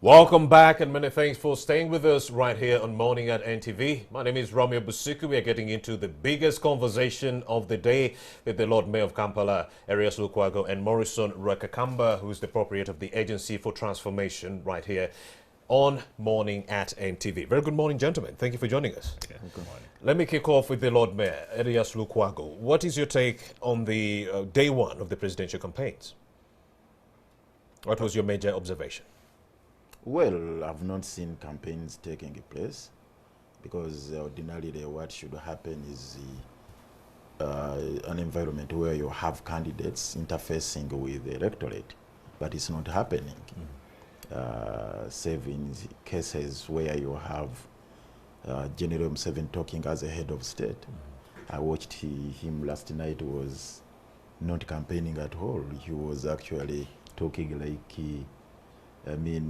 Welcome back and many thanks for staying with us right here on Morning at NTV. My name is Romeo Busiku. We are getting into the biggest conversation of the day with the Lord Mayor of Kampala, Erias Lukwago, and Morrison Rwakakamba, who is the proprietor of the Agency for Transformation right here on Morning at NTV. Very good morning, gentlemen. Thank you for joining us. Yeah, good morning. Let me kick off with the Lord Mayor, Erias Lukwago. What is your take on the day one of the presidential campaigns? What was your major observation? Well, I've not seen campaigns taking place because ordinarily what should happen is an environment where you have candidates interfacing with the electorate, but it's not happening. Save in cases where you have General Museveni talking as a head of state. I watched him last night, was not campaigning at all. He was actually talking like a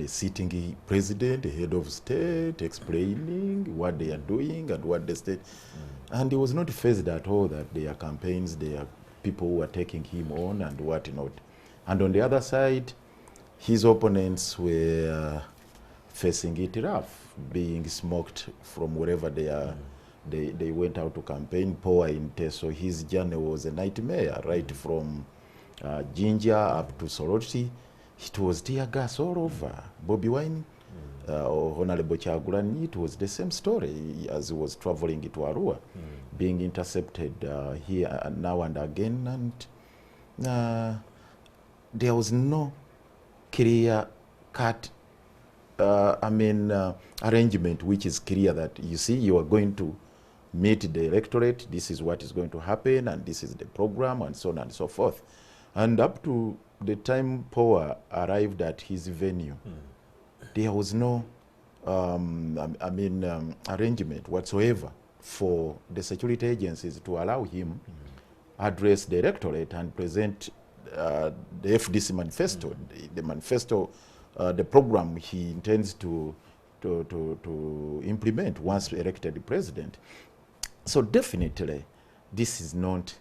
sitting president, a head of state, explaining what they are doing and what the state. And he was not phased at all that there are campaigns, there are people who are taking him on and whatnot. And on the other side, his opponents were facing it rough, being smoked from wherever they are. They went out to campaign. Poor in Teso, his journey was a nightmare, right from Jinja up to Soroti. It was tear gas all over. Bobby Wine, Honorable Kyagulanyi, it was the same story as he was traveling to Arua, being intercepted here now and again. And there was no clear cut, arrangement which is clear that you see you are going to meet the electorate, this is what is going to happen, and this is the program, and so on and so forth. And up to the time Power arrived at his venue, there was no arrangement whatsoever for the security agencies to allow him address the electorate and present the FDC manifesto, the manifesto, the program he intends to implement once elected president. So definitely, this is not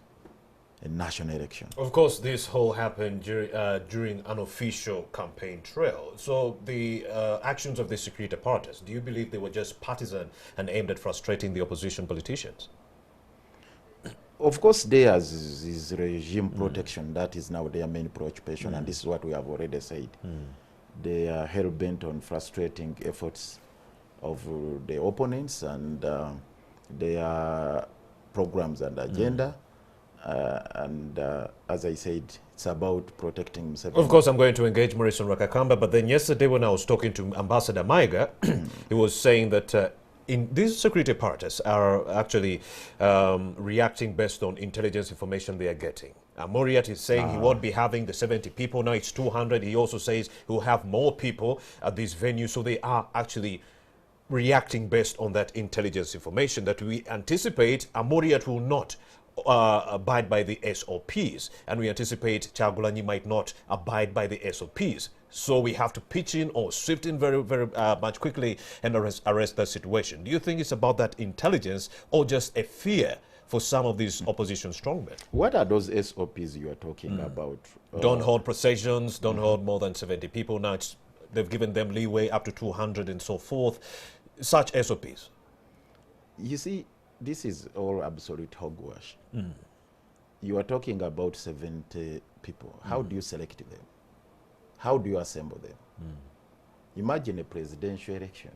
a national election. Of course, this whole happened during an official campaign trail. So the actions of the security apparatus, do you believe they were just partisan and aimed at frustrating the opposition politicians? Of course, theirs is regime protection. That is now their main preoccupation, and this is what we have already said. They are hell-bent on frustrating efforts of the opponents and their programs and agenda. As I said, it's about protecting himself. Of course, I'm going to engage Morrison Rwakakamba, but then yesterday when I was talking to Ambassador Maiga, he was saying that in these security apparatus are actually reacting based on intelligence information they are getting. Moriat is saying he won't be having the 70 people, now it's 200. He also says he will have more people at this venue, so they are actually reacting based on that intelligence information that we anticipate Moriat will not abide by the SOPs, and we anticipate Kyagulanyi might not abide by the SOPs. So we have to pitch in or shift in very, very much quickly and arrest that situation. Do you think it's about that intelligence or just a fear for some of these opposition strongmen? What are those SOPs you are talking about? Don't hold processions, don't hold more than 70 people. Now they've given them leeway up to 200 and so forth. Such SOPs. You see, this is all absolute hogwash. You are talking about 70 people. How do you select them? How do you assemble them? Imagine a presidential election.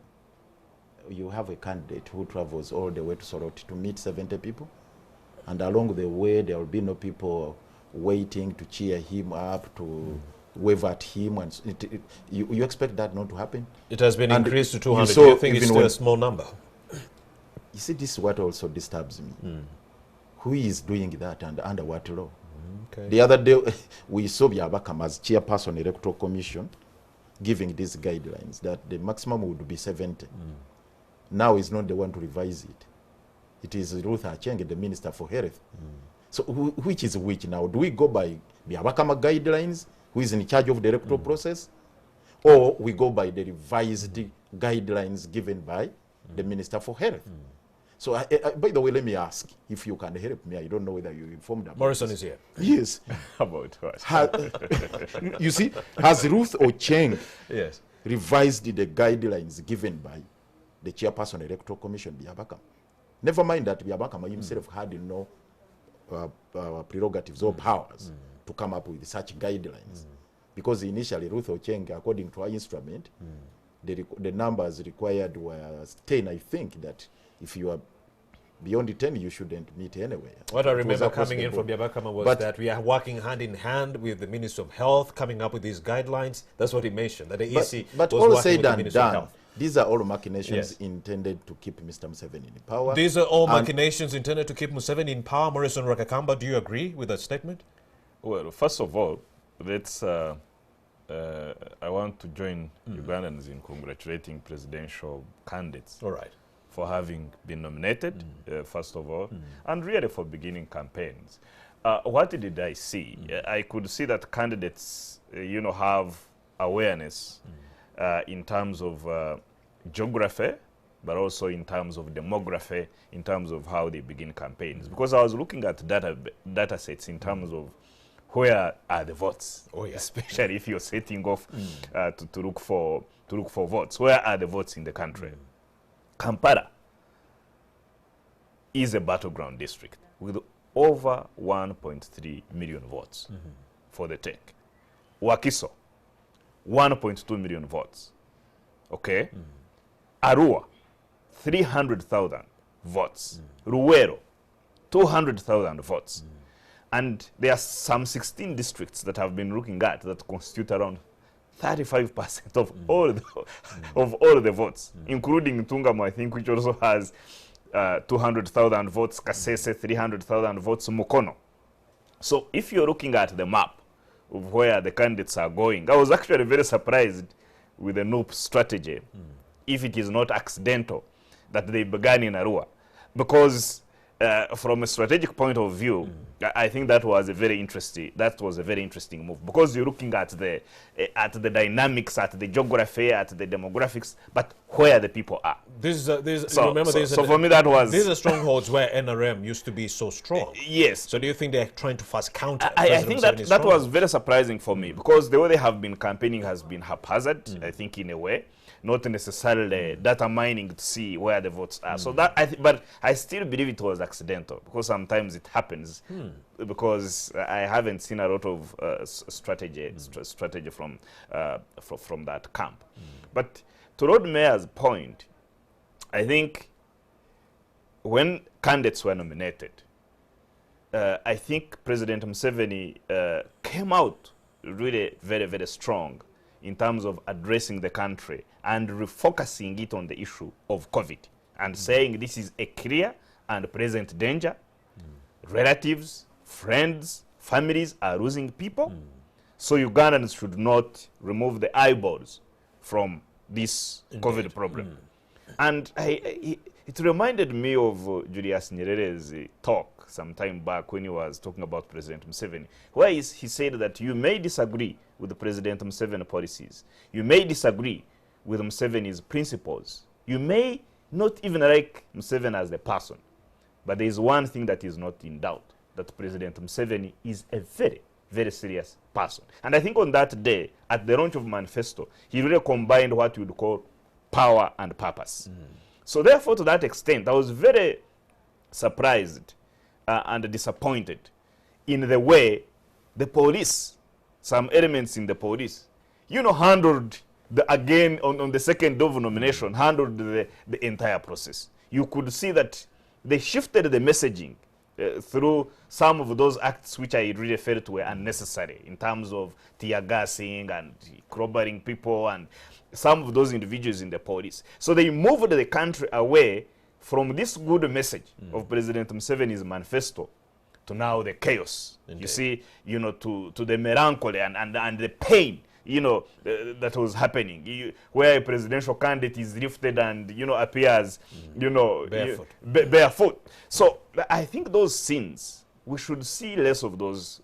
You have a candidate who travels all the way to Soroti to meet 70 people, and along the way there will be no people waiting to cheer him up, to wave at him, and you expect that not to happen? It has been increased to 200. Do you think it's still a small number? You see, this is what also disturbs me. Who is doing that and under what law? Okay. The other day, we saw Byabakama as chairperson Electoral Commission giving these guidelines that the maximum would be 70. Now he's not the one to revise it. It is Ruth Achenge, the Minister for Health. So which is which now? Do we go by Byabakama guidelines, who is in charge of the electoral process, or we go by the revised guidelines given by the Minister for Health? So, by the way, let me ask if you can help me. I don't know whether you're informed about Morrison this. is here. Yes. About what? You see, has Ruth Ocheng revised the guidelines given by the chairperson Electoral Commission, Byabakama. Never mind that Byabakama himself had no prerogatives or powers to come up with such guidelines. Because initially Ruth Ocheng, according to our instrument, the numbers required were 10. I think that if you are beyond the 10, you shouldn't meet anywhere. What I remember coming in from Byabakama was that we are working hand in hand with the Minister of Health, coming up with these guidelines. That's what he mentioned, that the EC but was all working said with the and Minister of done, Health. these are all machinations intended to keep Mr. Museveni in power. These are all machinations intended to keep Museveni in power. Morrison Rwakakamba, do you agree with that statement? Well, first of all, let's. I want to join Ugandans in congratulating presidential candidates. All right. For having been nominated, first of all, and really for beginning campaigns. What did I see? I could see that candidates, have awareness in terms of geography, but also in terms of demography, in terms of how they begin campaigns. Because I was looking at data sets in terms of where are the votes, especially if you're setting off to look for votes. Where are the votes in the country? Kampala is a battleground district with over 1.3 million votes for the take. Wakiso, 1.2 million votes. Okay? Arua, 300,000 votes. Ruwero, 200,000 votes. And there are some 16 districts that have been looking at that constitute around 35% of all the votes, including Tungamo, I think, which also has 200,000 votes, Kasese 300,000 votes, Mukono. So if you're looking at the map of where the candidates are going, I was actually very surprised with the NUP strategy, if it is not accidental that they began in Arua, because from a strategic point of view, I think that was a very interesting move, because you're looking at the dynamics, at the geography, at the demographics, but where the people are. For me, that was... These are strongholds where NRM used to be so strong. Yes. So do you think they're trying to first counter? I think that was very surprising for me, because the way they have been campaigning has been haphazard, I think, in a way. Not necessarily data mining to see where the votes are. So that, but I still believe it was accidental, because sometimes it happens. Because I haven't seen a lot of strategy from that camp. But to Lord Mayor's point, I think when candidates were nominated, I think President Museveni came out really very, very strong in terms of addressing the country and refocusing it on the issue of COVID and saying this is a clear and present danger. Relatives, friends, families are losing people. So Ugandans should not remove the eyeballs from this COVID problem. And it reminded me of Julius Nyerere's talk some time back when he was talking about President Museveni, where he said that you may disagree with the President Museveni policies. You may disagree with Museveni's principles. You may not even like Museveni as the person. But there is one thing that is not in doubt, that President Museveni is a very, very serious person. And I think on that day, at the launch of Manifesto, he really combined what you would call power and purpose. So therefore, to that extent, I was very surprised and disappointed in the way the police, some elements in the police, handled again on the second of nomination, handled the entire process. You could see that they shifted the messaging through some of those acts which I really felt were unnecessary in terms of tear gassing and clobbering people and some of those individuals in the police. So they moved the country away from this good message of President Museveni's manifesto to now the chaos. Indeed. You see, to the melancholy and the pain, that was happening, where a presidential candidate is lifted and, appears, barefoot. So I think those scenes, we should see less of those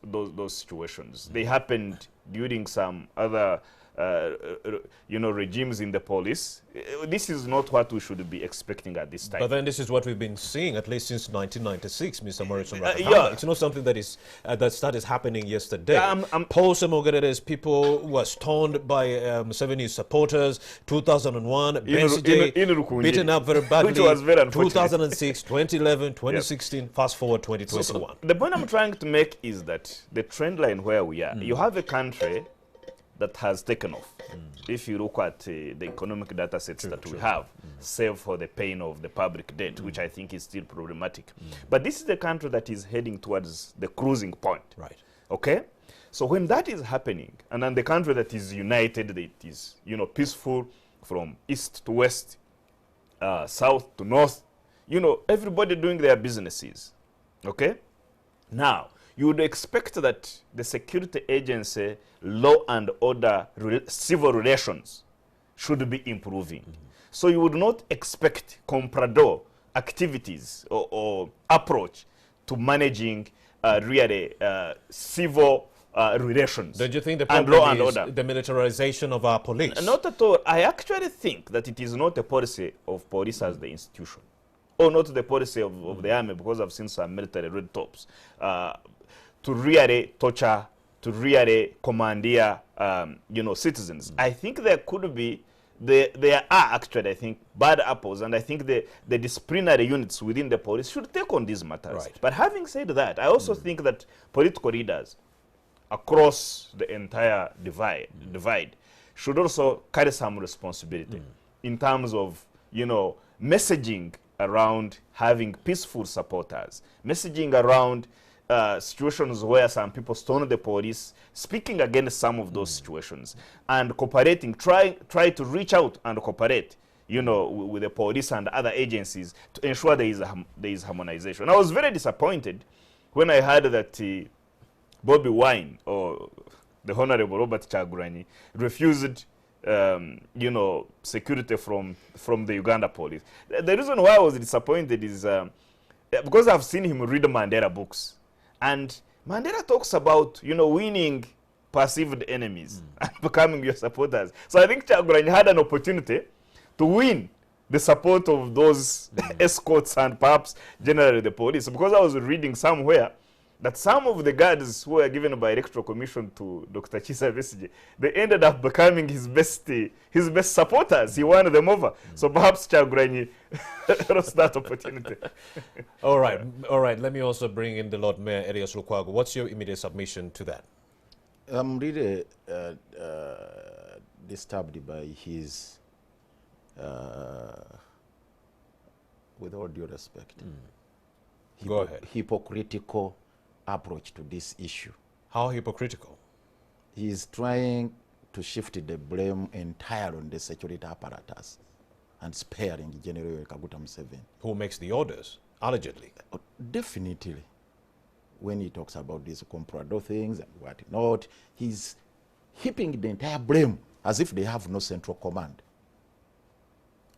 situations. They happened during some other regimes in the police. This is not what we should be expecting at this time. But then this is what we've been seeing at least since 1996, Mr. Morrison. Yeah. It's not something that is that started happening yesterday. Paul Semogerere's people were stoned by Museveni's supporters. 2001, Besigye beaten up very badly. Which was very unfortunate. 2006, 2011, 2016. Fast forward 2021. So the point I'm trying to make is that the trend line where we are, you have a country that has taken off. If you look at the economic data sets that we have, save for the pain of the public debt, which I think is still problematic. But this is the country that is heading towards the cruising point. Right. Okay? So when that is happening, and then the country that is united, that is, peaceful from east to west, south to north, everybody doing their businesses. Okay? Now, you would expect that the security agency, law and order, civil relations should be improving. So you would not expect comprador activities or approach to managing really civil relations. Don't you think the and problem law and is order? the militarization of our police? Not at all. I actually think that it is not a policy of police as the institution, or not the policy of the army, because I've seen some military red tops, to really torture, to really commandeer, citizens. I think there could be, there are actually, I think, bad apples, and I think the disciplinary units within the police should take on these matters. Right. But having said that, I also think that political leaders across the entire divide should also carry some responsibility in terms of, messaging around having peaceful supporters, messaging around situations where some people stone the police, speaking against some of those situations, and cooperating, try to reach out and cooperate, with the police and other agencies to ensure there is harmonization. I was very disappointed when I heard that Bobby Wine, or the Honorable Robert Kyagulanyi, refused security from the Uganda police. The reason why I was disappointed is because I've seen him read Mandela books. And Mandela talks about, winning perceived enemies and becoming your supporters. So I think Kyagulanyi had an opportunity to win the support of those escorts and perhaps generally the police. Because I was reading somewhere that some of the guards who were given by electoral commission to Dr. Kizza Besigye, they ended up becoming his best supporters. He won them over. So perhaps Kyagulanyi lost that opportunity. All right. Let me also bring in the Lord Mayor, Elias Lukwago. What's your immediate submission to that? I'm really disturbed by his, with all due respect, Go ahead. hypocritical approach to this issue. How hypocritical? He is trying to shift the blame entirely on the security apparatus and sparing General Kaguta Museveni. Who makes the orders, allegedly? Definitely. When he talks about these comprador things and what not, he's heaping the entire blame as if they have no central command.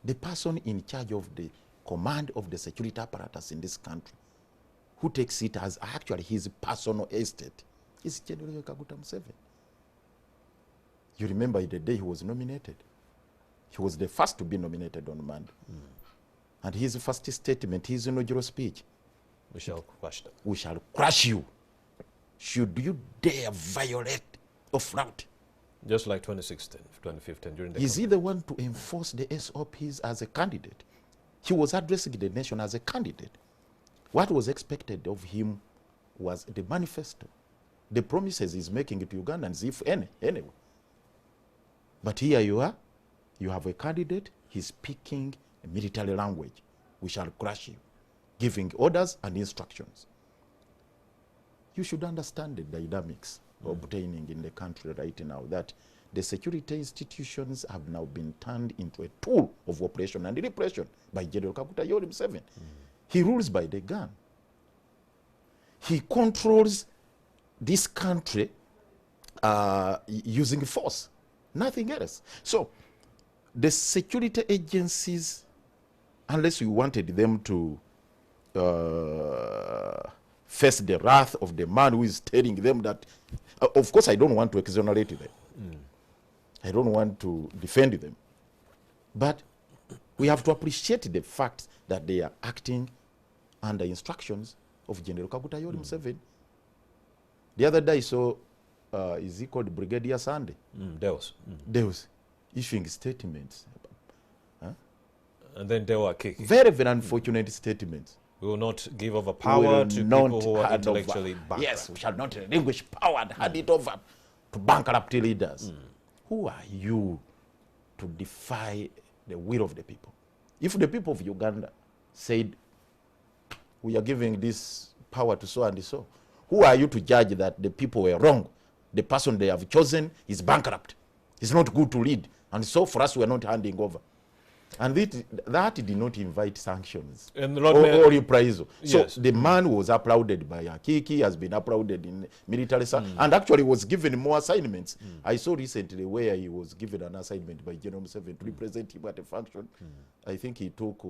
The person in charge of the command of the security apparatus in this country, who takes it as actually his personal estate, is General Kaguta Museveni. You remember the day he was nominated. He was the first to be nominated on Monday. And his first statement, his inaugural speech, We shall crush them. we shall crush you should you dare violate or flout. Just like 2016, 2015, during the Is he the one to enforce the SOPs as a candidate? He was addressing the nation as a candidate. What was expected of him was the manifesto, the promises he's making to Ugandans, if any, anyway. But here you are, you have a candidate, he's speaking a military language. We shall crush you, giving orders and instructions. You should understand the dynamics obtaining in the country right now, that the security institutions have now been turned into a tool of operation and repression by General Kaguta Yoweri Museveni. He rules by the gun. He controls this country using force, nothing else. So the security agencies, unless you wanted them to face the wrath of the man who is telling them that, of course I don't want to exonerate them. I don't want to defend them. But we have to appreciate the fact that they are acting under instructions of General Kaguta Yoweri Museveni. The other day I saw, is he called Brigadier Sunday? Deus issuing statements. And then they were kicked. Very, very unfortunate statements. We will not give over power to people who are intellectually bankrupt. Yes, we shall not relinquish power and hand it over to bankrupt leaders. Who are you to defy the will of the people? If the people of Uganda said, we are giving this power to so and so, who are you to judge that the people were wrong? The person they have chosen is bankrupt. It's not good to lead. And so for us, we are not handing over. And that did not invite sanctions and or reprisal. So yes. the man was applauded by Akiki, has been applauded in military, and actually was given more assignments. I saw recently where he was given an assignment by General Museveni to represent him at a function. I think he took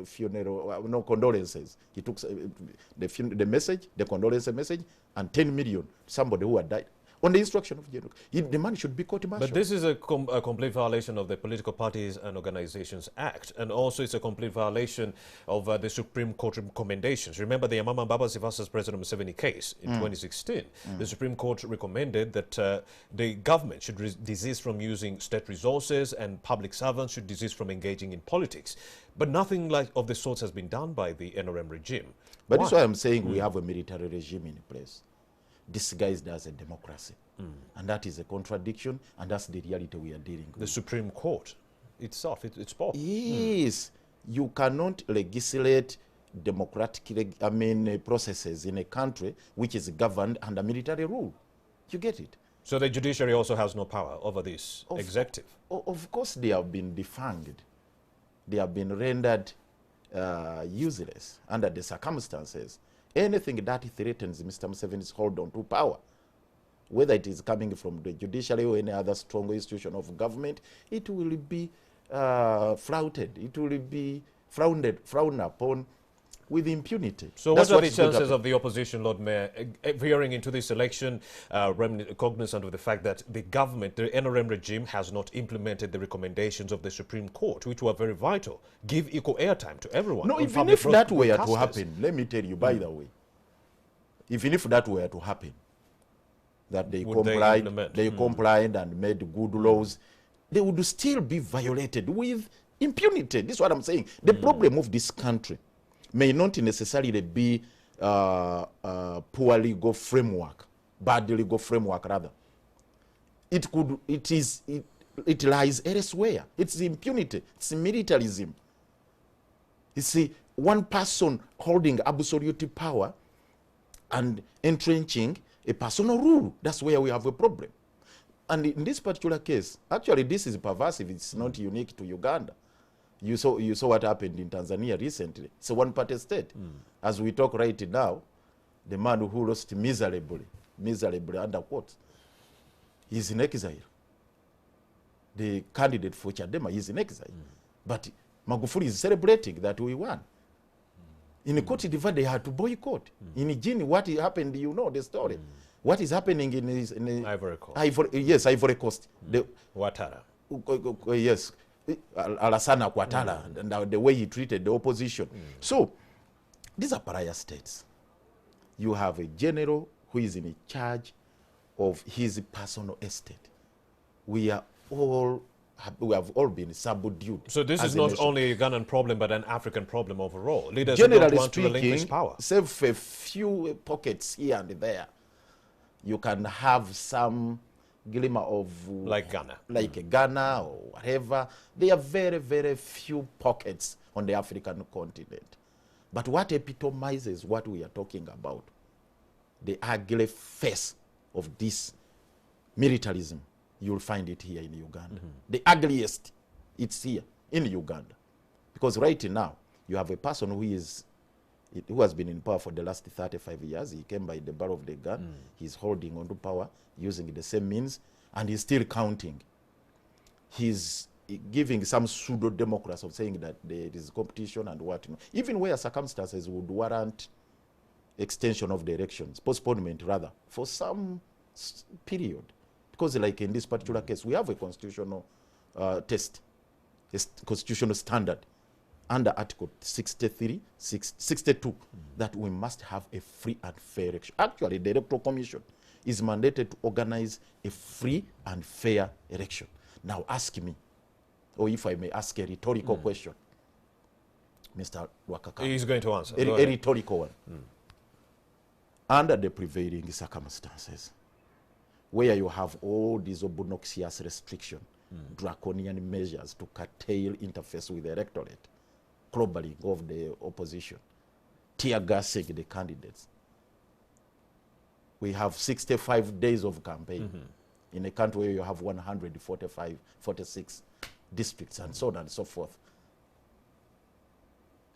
funeral, no condolences. He took the message, the condolence message, and 10 million to somebody who had died. On the instruction of General, the man should be court-martialed. But this is a complete violation of the Political Parties and Organizations Act, and also it's a complete violation of the Supreme Court recommendations. Remember the Amama Mbabazi versus President Museveni case in 2016. The Supreme Court recommended that the government should desist from using state resources and public servants should desist from engaging in politics. But nothing like of the sorts has been done by the NRM regime. But that's why I'm saying we have a military regime in place, disguised as a democracy. And that is a contradiction, and that's the reality we are dealing with. The Supreme Court itself, it's both. Yes. You cannot legislate democratic processes in a country which is governed under military rule. You get it? So the judiciary also has no power over this executive? Of course they have been defanged. They have been rendered useless under the circumstances. Anything that threatens Mr. Museveni's hold on to power, whether it is coming from the judiciary or any other strong institution of government, it will be flouted. It will be frowned upon with impunity. So what are the chances of the opposition, Lord Mayor, veering into this election, cognizant of the fact that the government, the NRM regime, has not implemented the recommendations of the Supreme Court, which were very vital? Give equal airtime to everyone. No, even if that were to happen, let me tell you, by the way, even if that were to happen, that they complied and made good laws, they would still be violated with impunity. This is what I'm saying. The problem of this country may not necessarily be poor legal framework, bad legal framework rather. It lies elsewhere. It's impunity. It's militarism. You see, one person holding absolute power and entrenching a personal rule. That's where we have a problem. And in this particular case, actually this is pervasive. It's not unique to Uganda. You saw what happened in Tanzania recently. It's a one-party state. As we talk right now, the man who lost miserably under quotes, he's in exile. The candidate for Chadema is in exile. But Magufuli is celebrating that we won. In Cote d'Ivoire, they had to boycott. In Guinea, what happened, you know the story. What is happening in Ivory Coast? Ivory Coast. Ouattara. Yes. Alassane Ouattara, and the way he treated the opposition. So, these are pariah states. You have a general who is in charge of his personal estate. We have all been subdued. So this is not only a Ugandan problem, but an African problem overall. Leaders Generally don't want to relinquish speaking, power. save a few pockets here and there, you can have some glimmer of like Ghana. Like Ghana or whatever. There are very, very few pockets on the African continent. But what epitomizes what we are talking about, the ugly face of this militarism, you'll find it here in Uganda. The ugliest, it's here in Uganda. Because right now, you have a person who has been in power for the last 35 years. He came by the barrel of the gun. He's holding on to power using the same means, and he's still counting. He's giving some pseudo-democracy of saying that there is competition and what. Even where circumstances would warrant extension of the elections, postponement rather, for some period. Because like in this particular case, we have a constitutional test, constitutional standard under Article 62, that we must have a free and fair election. Actually, the Electoral Commission is mandated to organize a free and fair election. Now ask me, or if I may ask a rhetorical question, Mr. Rwakakamba. He's going to answer. A rhetorical one. Under the prevailing circumstances, where you have all these obnoxious restrictions, draconian measures to curtail interface with the electorate, clobbering of the opposition, tear gassing the candidates. We have 65 days of campaign in a country where you have 46 districts and so on and so forth.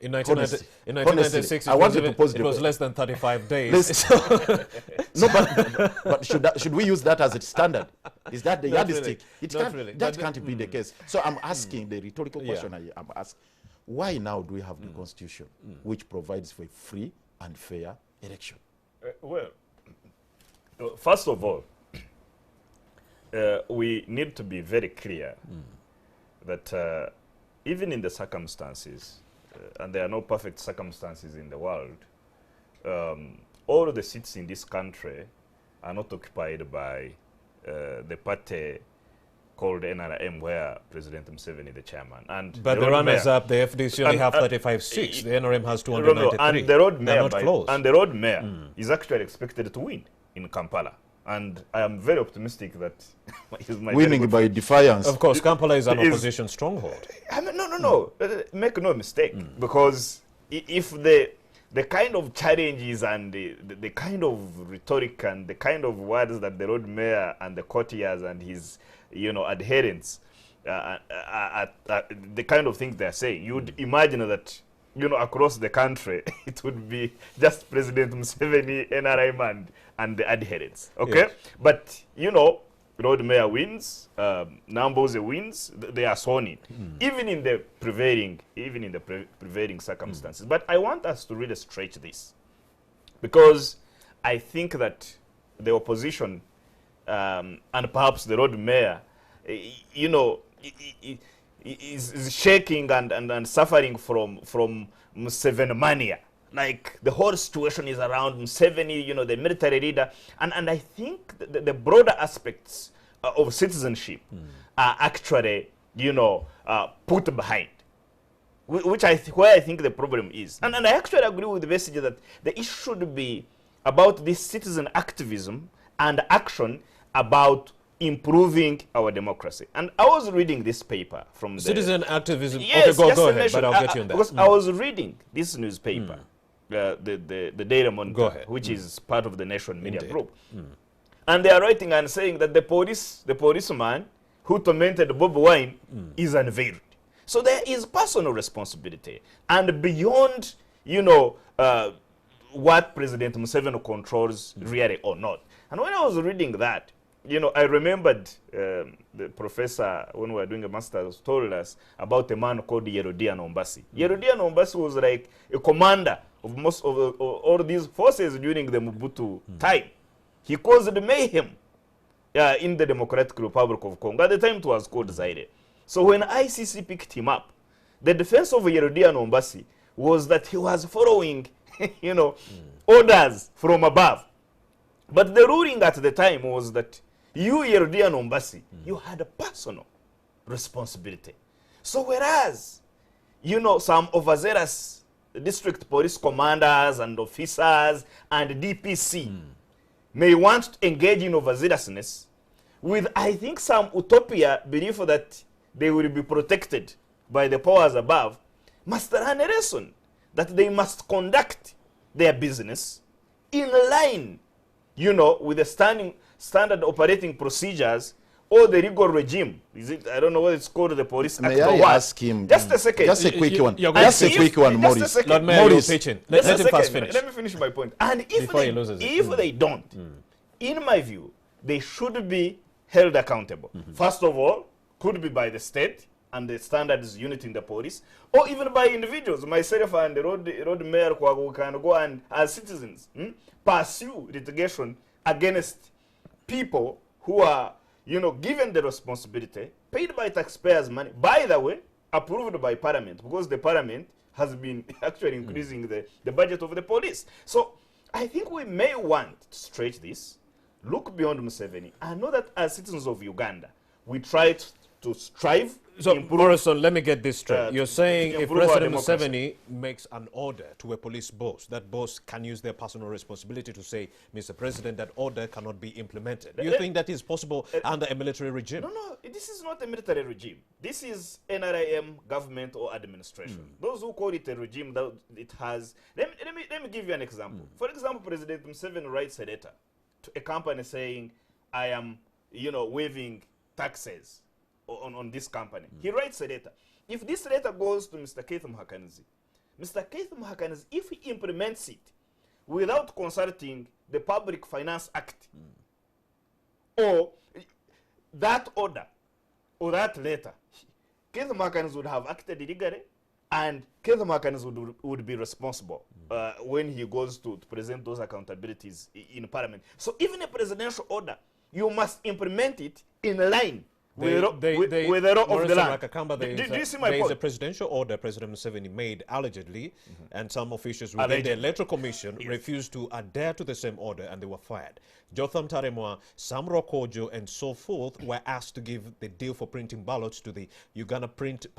In 1996, honestly, it was less than 35 days. No, but should we use that as a standard? Is that the yardstick? Really. That can't be the case. So I'm asking the rhetorical question. I'm asking, why now do we have the Constitution, which provides for a free and fair election? Well, first of all, we need to be very clear that even in the circumstances, and there are no perfect circumstances in the world, all of the seats in this country are not occupied by the party called NRM, where President Museveni is the chairman. But the runners up, the FDC only have 35 seats. The NRM has 293. And the road mayor, close. The road mayor is actually expected to win in Kampala. And I am very optimistic that he's my winning by defiance. Of course, Kampala is an opposition stronghold. I mean, no. Make no mistake, because if the kind of challenges and the kind of rhetoric and the kind of words that the road mayor and the courtiers and his adherents, the kind of things they're saying, you'd imagine that across the country, it would be just President Museveni, NRM, and the adherents. Okay, yes. But Road Mayor wins, Namboze wins. They are sworn in, even in the prevailing circumstances. But I want us to really stretch this, because I think that the opposition and perhaps the Road Mayor, is shaking and suffering from Museveni mania. Like the whole situation is around Museveni, the military leader, and I think the broader aspects of citizenship are actually, put behind, where I think the problem is. And I actually agree with the message that the issue should be about this citizen activism and action about improving our democracy. And I was reading this paper from the citizen activism. Yes, okay, go ahead, but I'll get you on that. Because I was reading this newspaper, the Daily Monitor, which is part of the Nation Media Group. And they are writing and saying that the policeman who tormented Bob Wine is unveiled. So there is personal responsibility. And beyond, what President Museveni controls really or not. And when I was reading that, I remembered the professor, when we were doing a master's, told us about a man called Yerudia Nombasi. Yerudia Nombasi was like a commander of most of all these forces during the Mobutu time. He caused mayhem in the Democratic Republic of Congo. At the time, it was called Zaire. So when ICC picked him up, the defense of Yerudia Nombasi was that he was following, orders from above. But the ruling at the time was that you, Yerudia Nombasi, you had a personal responsibility. So whereas, some overzealous district police commanders and officers and DPC may want to engage in overzealousness with, I think, some utopia belief that they will be protected by the powers above, must learn a lesson that they must conduct their business in line, with the standard operating procedures or the legal regime. Is it? I don't know what it's called, the police act. May I ask him? Just a second. Just a quick one. Just a quick one, Maurice. Lord Mayor, Maurice. let him first finish. Let me finish my point. And if they don't, in my view, they should be held accountable. First of all, could be by the state and the standards unit in the police, or even by individuals. Myself and the road mayor Lukwago can go and, as citizens, pursue litigation against people who are, given the responsibility, paid by taxpayers' money, by the way, approved by Parliament, because the Parliament has been actually increasing the budget of the police. So I think we may want to stretch this, look beyond Museveni. I know that as citizens of Uganda, we try to strive So, to improve. Morrison, let me get this straight. You're saying if improve our President democracy. Museveni makes an order to a police boss, that boss can use their personal responsibility to say, Mr. President, that order cannot be implemented. You think that is possible under a military regime? No, this is not a military regime. This is NRIM government or administration. Those who call it a regime, that it has. Let me give you an example. For example, President Museveni writes a letter to a company saying, I am, waiving taxes on this company. He writes a letter. If this letter goes to Mr. Keith Muhakanzi, if he implements it without consulting the Public Finance Act, or that order, or that letter, Keith Muhakanzi would have acted illegally, and Keith Muhakanzi would be responsible when he goes to present those accountabilities in Parliament. So even a presidential order, you must implement it in line with the law of the land. Rwakakamba, Do you see my there is point? a presidential order President Museveni made allegedly, and some officials within the Electoral Commission refused to adhere to the same order, and they were fired. Jotham Taremwa, Sam Rwakakamba, and so forth were asked to give the deal for printing ballots to the Uganda Printing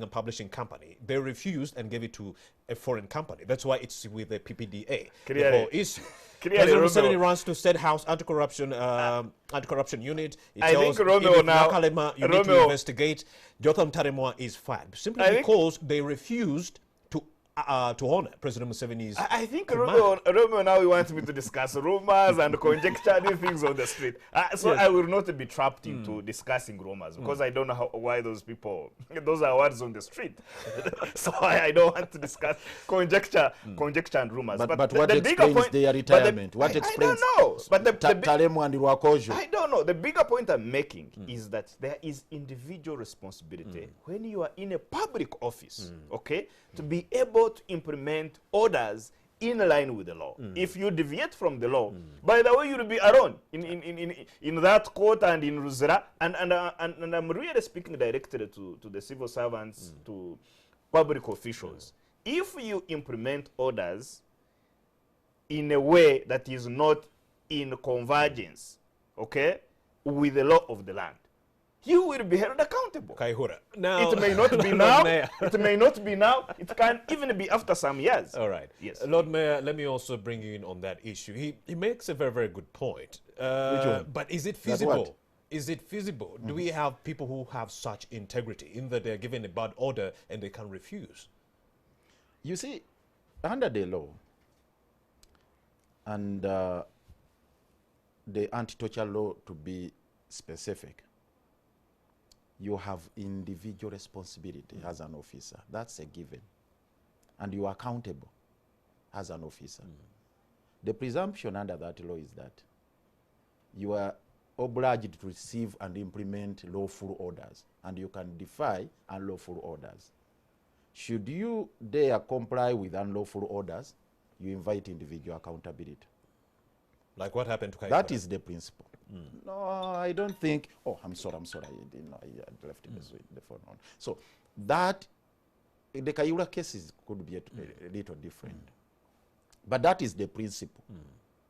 and Publishing Company. They refused and gave it to a foreign company. That's why it's with the PPDA. The whole issue. President Museveni runs to State House anti-corruption unit. It I tells think Romeo Edith now- Nakalema, you need to investigate. Jotham Taremwa is fired simply because they refused to honor President Museveni's I think command. Romeo now he wants me to discuss rumors and conjecture new things on the street. So Yes. I will not be trapped into discussing rumors because I don't know why those people, those are words on the street. So I don't want to discuss conjecture and rumors. But the what bigger explains point- their but the- retirement? What I explains don't know. But the Taremu and Rwakakamba? I don't know. The bigger point I'm making is that there is individual responsibility when you are in a public office, okay, to be able to implement orders in line with the law. If you deviate from the law, by the way, you'll be alone in that court and in Ruzira. And I'm really speaking directly to the civil servants, to public officials. If you implement orders in a way that is not in convergence, okay, with the law of the land, you will be held accountable. Kaihura. Now, It may not be Lord now. Mayor. It may not be now. It can even be after some years. All right. Yes. Lord Mayor, let me also bring you in on that issue. He makes a very, very good point. one? But is it That feasible? what? Is it feasible? Do we have people who have such integrity in that they're given a bad order and they can refuse? You see, under the law and the anti-torture law, to be specific, you have individual responsibility as an officer. That's a given. And you are accountable as an officer. The presumption under that law is that you are obliged to receive and implement lawful orders, and you can defy unlawful orders. Should you dare comply with unlawful orders, you invite individual accountability. Like what happened to Kaihura? That is the principle. No, I don't think. Oh, I'm sorry. I didn't know. I had left the phone on. So that the Kaihura cases could be a little different, but that is the principle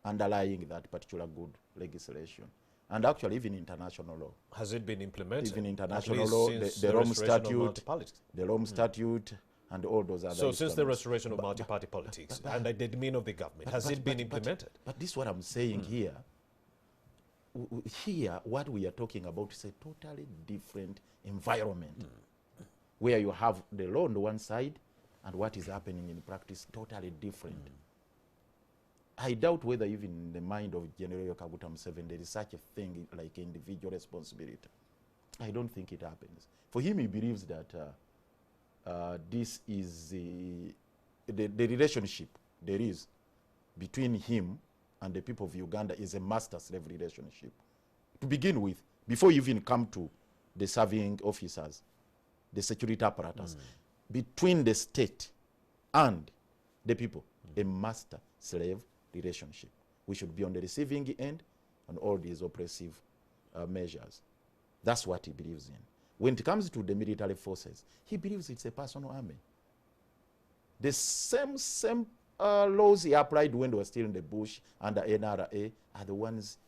underlying that particular good legislation, and actually even international law. Has it been implemented? Even At international least law, since the Rome restoration of Statute, multi-politics? the Rome Statute, and all those other. So since the instruments. restoration of multi-party politics and the demeanor of the government, has it been implemented? But this is what I'm saying here. Here, what we are talking about is a totally different environment, where you have the law on the one side and what is happening in practice totally different. I doubt whether even in the mind of General Kaguta Museveni there is such a thing like individual responsibility. I don't think it happens. For him, he believes that this is the relationship there is between him and the people of Uganda is a master-slave relationship. To begin with, before you even come to the serving officers, the security apparatus, between the state and the people, a master-slave relationship. We should be on the receiving end on all these oppressive measures. That's what he believes in. When it comes to the military forces, he believes it's a personal army. The same laws he applied when they were still in the bush under NRA are the ones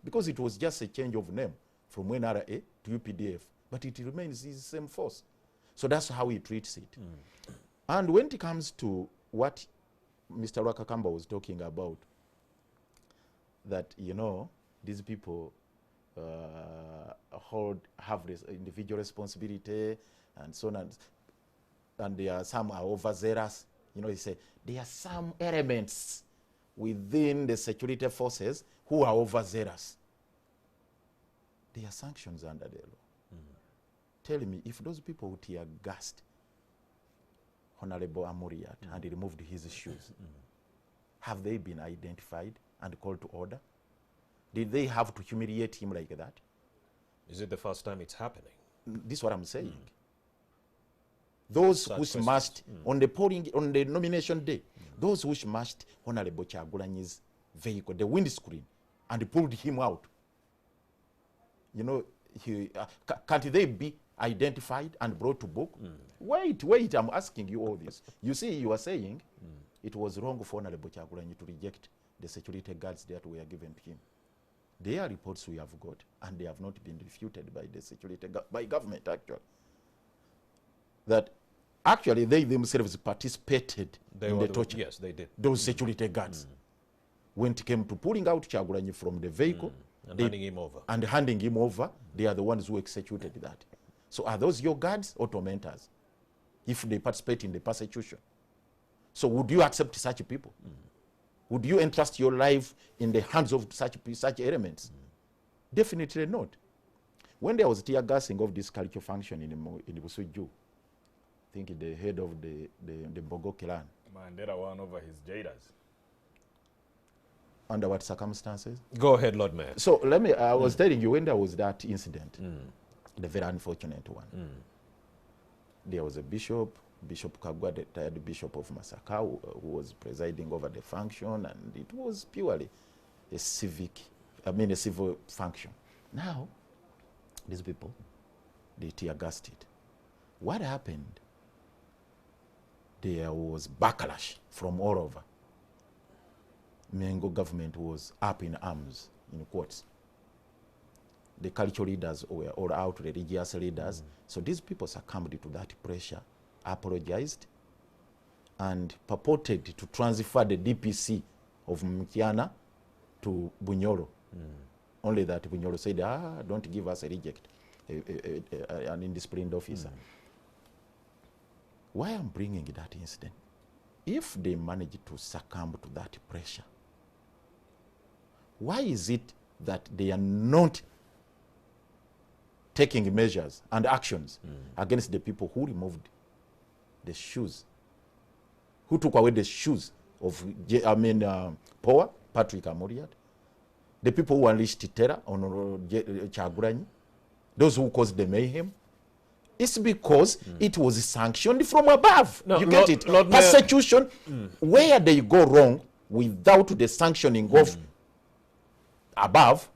because it was just a change of name from NRA to UPDF, but it remains the same force. So that's how he treats it. And when it comes to what Mr. Rwakakamba was talking about, that, you know, these people have this individual responsibility and so on, and there are some are overzealous. You know, he said there are some elements within the security forces who are overzealous. There are sanctions under the law. Tell me, if those people who tear gassed Honorable Amuriat and removed his shoes, have they been identified and called to order? Did they have to humiliate him like that? Is it the first time it's happening? This is what I'm saying. Those who smashed on the nomination day, those who smashed Honorable Kyagulanyi's vehicle, the windscreen, and pulled him out. You know, can't they be identified and brought to book? Wait, I'm asking you all this. You see, you are saying it was wrong for Honorable Kyagulanyi to reject the security guards that were given to him. There are reports we have got, and they have not been refuted by the security by government, actually. That actually they themselves participated in the torture. Yes, they did. Those security guards. When it came to pulling out Kyagulanyi from the vehicle and handing him over. And handing him over, they are the ones who executed that. So are those your guards or tormentors? If they participate in the persecution. So would you accept such people? Would you entrust your life in the hands of such elements? Definitely not. When there was tear gassing of this cultural function in Busuju, I think the head of the Mbogo clan. Mandela won over his jailers. Under what circumstances? Go ahead, Lord Mayor. So let me, I was telling you when there was that incident, the very unfortunate one. There was a bishop, Bishop Kagwa, the retired Bishop of Masaka, who was presiding over the function, and it was purely a civil function. Now, these people, they tear gassed it. What happened? There was backlash from all over. Mengo government was up in arms, in quotes. The cultural leaders were all out, religious leaders. So these people succumbed to that pressure, apologized, and purported to transfer the DPC of Mkiana to Bunyoro. Only that Bunyoro said, don't give us a reject, an indisciplined officer. Why I'm bringing that incident? If they manage to succumb to that pressure, why is it that they are not taking measures and actions against the people who removed the shoes, who took away the shoes of Power, Patrick Amuriat, the people who unleashed terror on Kyagulanyi, those who caused the mayhem? It's because it was sanctioned from above. No, you get it? Persecution, where they go wrong without the sanctioning of above,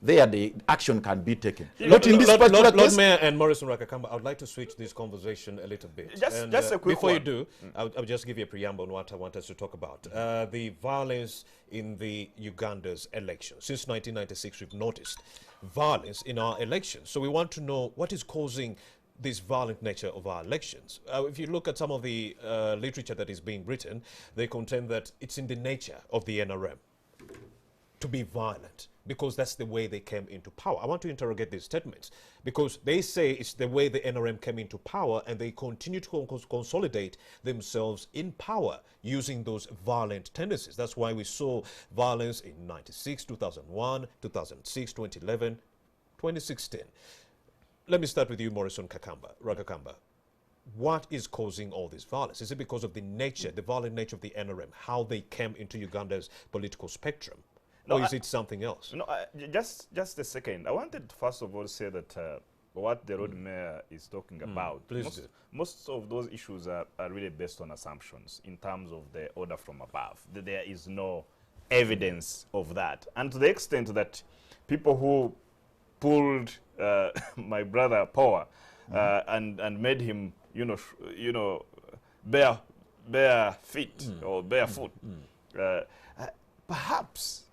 there the action can be taken. Not in this particular case. Lord Mayor and Morrison Rwakakamba, I would like to switch this conversation a little bit. Just a quick before one. you do, I'll just give you a preamble on what I want us to talk about. The violence in the Uganda's elections. Since 1996, we've noticed violence in our elections. So we want to know what is causing this violent nature of our elections. If you look at some of the literature that is being written, they contend that it's in the nature of the NRM to be violent, because that's the way they came into power. I want to interrogate these statements, because they say it's the way the NRM came into power, and they continue to consolidate themselves in power using those violent tendencies. That's why we saw violence in 96, 2001, 2006, 2011, 2016. Let me start with you, Morrison Rwakakamba. What is causing all this violence? Is it because of the nature, the violent nature of the NRM, how they came into Uganda's political spectrum? Or is it something else? No, just a second. I wanted to first of all say that what the road mayor is talking about, most of those issues are really based on assumptions in terms of the order from above. There is no evidence of that. And to the extent that people who pulled my brother Power and made him, bare feet or barefoot. Perhaps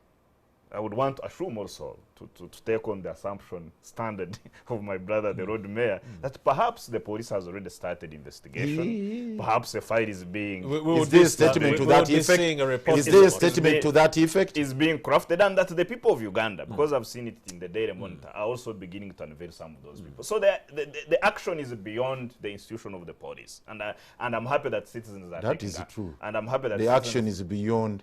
I would want to assume also to take on the assumption standard of my brother, the road mayor, that perhaps the police has already started investigation. Perhaps a fight is being... Is there a statement to that effect? Is there a statement to that effect? Is being crafted, and that the people of Uganda, because I've seen it in the Daily Monitor, are also beginning to unveil some of those people. So the action is beyond the institution of the police, and I'm happy that citizens are That taking is true. And I'm happy that the action is beyond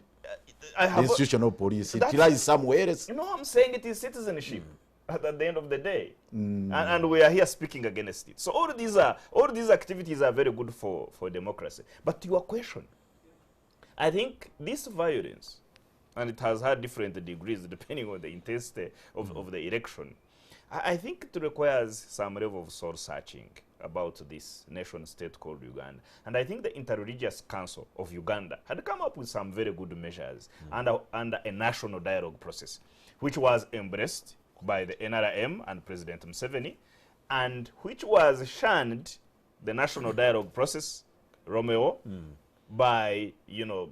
the institution of police. It That's- lies somewhere else. I'm saying it is citizenship at the end of the day, and we are here speaking against it. So all these activities are very good for democracy. But to your question, I think this violence, and it has had different degrees depending on the intensity of the election, I think it requires some level of soul searching about this nation state called Uganda. And I think the Interreligious Council of Uganda had come up with some very good measures under a national dialogue process, which was embraced by the NRM and President Museveni, and which was shunned, the national dialogue process, Romeo, by, the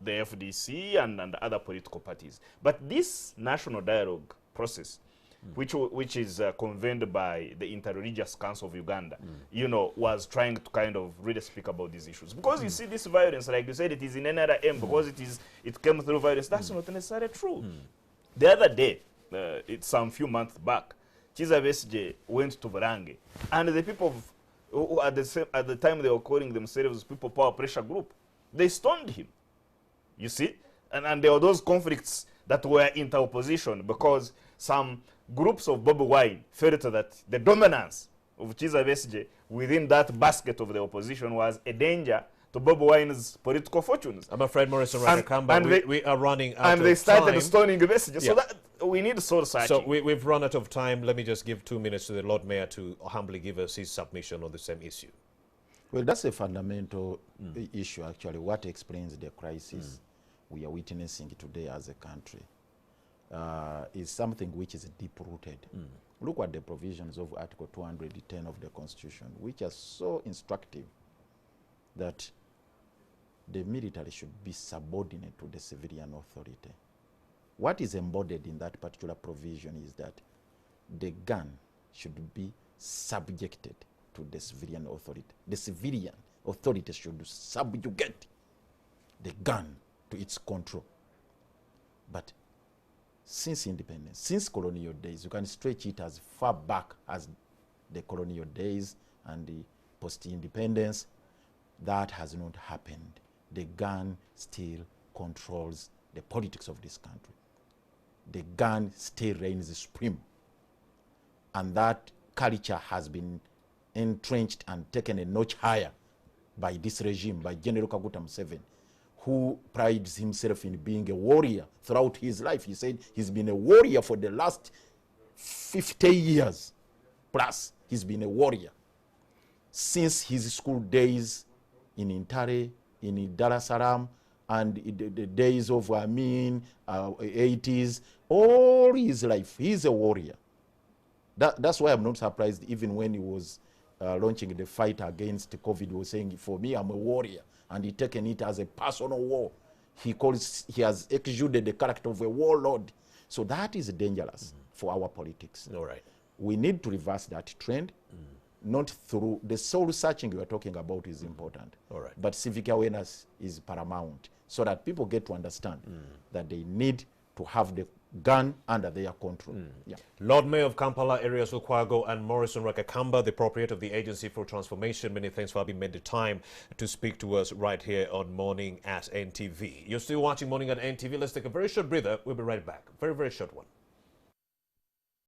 FDC and other political parties. But this national dialogue process, which is convened by the Interreligious Council of Uganda, was trying to kind of really speak about these issues. Because you see this violence, like you said, it is in NRM because it came through violence. That's not necessarily true. The other day, it's some few months back, Chiza Besigye went to Burange, and the people who at the time they were calling themselves People Power Pressure Group, they stoned him. You see? And there were those conflicts that were inter-opposition because some groups of Bobi Wine felt that the dominance of Chiza Besigye within that basket of the opposition was a danger to Bobi Wine's political fortunes. I'm afraid, Morrison Rwakakamba, we are running out of time. And they started stoning Besigye. So that we need soul searching. So we've run out of time. Let me just give 2 minutes to the Lord Mayor to humbly give us his submission on the same issue. Well, that's a fundamental issue, actually. What explains the crisis we are witnessing today as a country is something which is deep-rooted. Look at the provisions of Article 210 of the Constitution, which are so instructive that the military should be subordinate to the civilian authority. What is embodied in that particular provision is that the gun should be subjected to the civilian authority. The civilian authority should subjugate the gun to its control. But since independence, since colonial days, you can stretch it as far back as the colonial days and the post-independence, that has not happened. The gun still controls the politics of this country. The gun still reigns supreme. And that culture has been entrenched and taken a notch higher by this regime, by General Kaguta Museveni, who prides himself in being a warrior throughout his life. He said he's been a warrior for the last 50 years plus. He's been a warrior since his school days in Intare, in Dar es Salaam, and the days of 80s, all his life, he's a warrior. That's why I'm not surprised, even when he was launching the fight against COVID, he was saying, for me, I'm a warrior. And he taken it as a personal war. He has exuded the character of a warlord. So that is dangerous for our politics. All right. We need to reverse that trend. Not through the soul searching you are talking about is important. All right. But civic awareness is paramount so that people get to understand that they need to have the gun under their control. Yeah. Lord Mayor of Kampala, Areas Lukwago, and Morrison Rwakakamba, the proprietor of the Agency for Transformation, many thanks for having made the time to speak to us right here on Morning at NTV. You're still watching Morning at NTV. Let's take a very short breather. We'll be right back. Very, very short one.